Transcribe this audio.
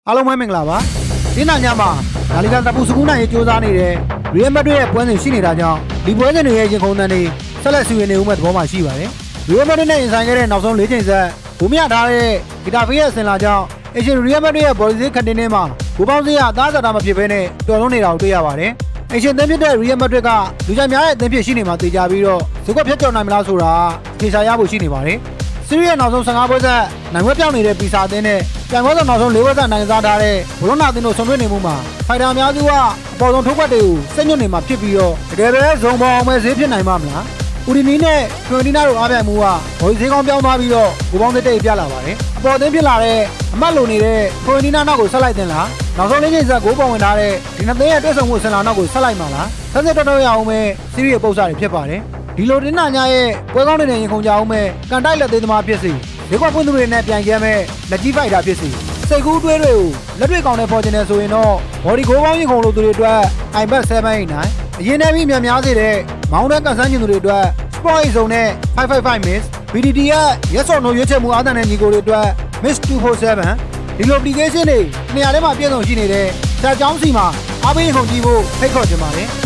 အားလုံးပဲမင်္ဂလာပါဒီနေ့ညမှာဒါလီကတပူစကူးနိုင်ရေးစူးစမ်းနေတဲ့ရီယယ်မက်ဒရစ်ရဲ့ပွဲစဉ်ရှိနေတာကြောင့်ဒီပွဲစဉ်တွေရဲ့ရင်ခုန်သံတွေဆက်လက်ဆူရင်နေဦးမဲ့သဘောမှရှိပါတယ်ရီယယ်မက်ဒရစ်နဲ့ရင်ဆိုင်ခဲ့တဲ့နောက်ဆုံး၄ချိန်ဆက်ဘူမြထားတဲ့ဂီတာဖေးရဲ့ဆင်လာကြောင့်အရှင်ရီယယ်မက်ဒရစ်ရဲ့ဘော်လီစီခတ်တင်းထဲမှာဘူပေါင်းစည်းအသားစားတာမဖြစ်ဘဲနဲ့တော်လုံးနေတာကိုတွေ့ရပါတယ်အရှင်သင်းဖြစ်တဲ့ရီယယ်မက်ဒရစ်ကလူကြိုက်များတဲ့အသင်းဖြစ်ရှိနေမှာသိကြပြီးတော့ဇုကွက်ဖြတ်ကျော်နိုင်မလားဆိုတာကြေရှာရဖို့ရှိနေပါတယ်စီးရီးရဲ့နောက်ဆုံး15ပွဲဆက်နိုင်ဝက်ပြောင်းနေတဲ့ပီစာအသင်းနဲ့ပြန်ကောဆုံးနောက်ဆုံး၄ပွဲဆက်နိုင်စားထားတဲ့ဘရိုနာအသင်းတို့ဆုံတွေ့နေမှုမှာဖိုင်တာအများစုကအပေါ်ဆုံးထုတ်ကွက်တွေကိုစိတ်ညွတ်နေမှာဖြစ်ပြီးတော့တကယ်ပဲဇုံပေါ်အောင်ပဲဈေးဖြစ်နိုင်မှာမလား။ဦးဒီနီနဲ့ဖရိုတီနာတို့အားပြိုင်မှုကဘော်ဈေးကောင်းပြောင်းသွားပြီးတော့ဘူပေါင်းတိတ်ပြလာပါတယ်။အပေါ်အသင်းဖြစ်လာတဲ့အမတ်လိုနေတဲ့ဖရိုတီနာနောက်ကိုဆက်လိုက်တင်လား။နောက်ဆုံး၄ချိန်ဆက်ဂိုးပေါ်ဝင်ထားတဲ့ဒီနှစ်သင်းရဲ့တွဲဆုံမှုဆင်လာနောက်ကိုဆက်လိုက်မှာလား။ဆက်စစ်တော်ရအောင်ပဲစီးရီးရဲ့ပုံစံတွေဖြစ်ပါတယ်။ဒီလိုတင်းနာညာရဲ့ပွဲကောင်းတဲ့ရင်ခုန်ကြအောင်ပဲကန်တိုက်လက်သေးသမားဖြစ်စီဒီကွက်ပွင့်သူတွေနဲ့ပြန်ကျဲမဲ့လက်ကြီးဖိုက်တာဖြစ်စီစိတ်ကူးတွဲတွေကိုလက်တွေ့ကောင်းတဲ့ပေါ်ကျင်နေဆိုရင်တော့ဘော်ဒီဂိုးပေါင်းရင်ခုန်လို့သူတွေအတွက် iPad 789အရင်နဲ့ပြီးများစေတဲ့မောင်းတဲ့ကန်ဆန်းကျင်သူတွေအတွက် Sport 8 နဲ့555 miss BDD ရဲ့ Yes or No ရွေးချယ်မှုအားသန်တဲ့ညီကိုတွေအတွက် miss 247ဒီလို application တွေနေရာထဲမှာပြည့်စုံရှိနေတဲ့ဆရာကျောင်းစီမှာအားပေးခုန်ကြည့်ဖို့ဖိတ်ခေါ်ချင်ပါတယ်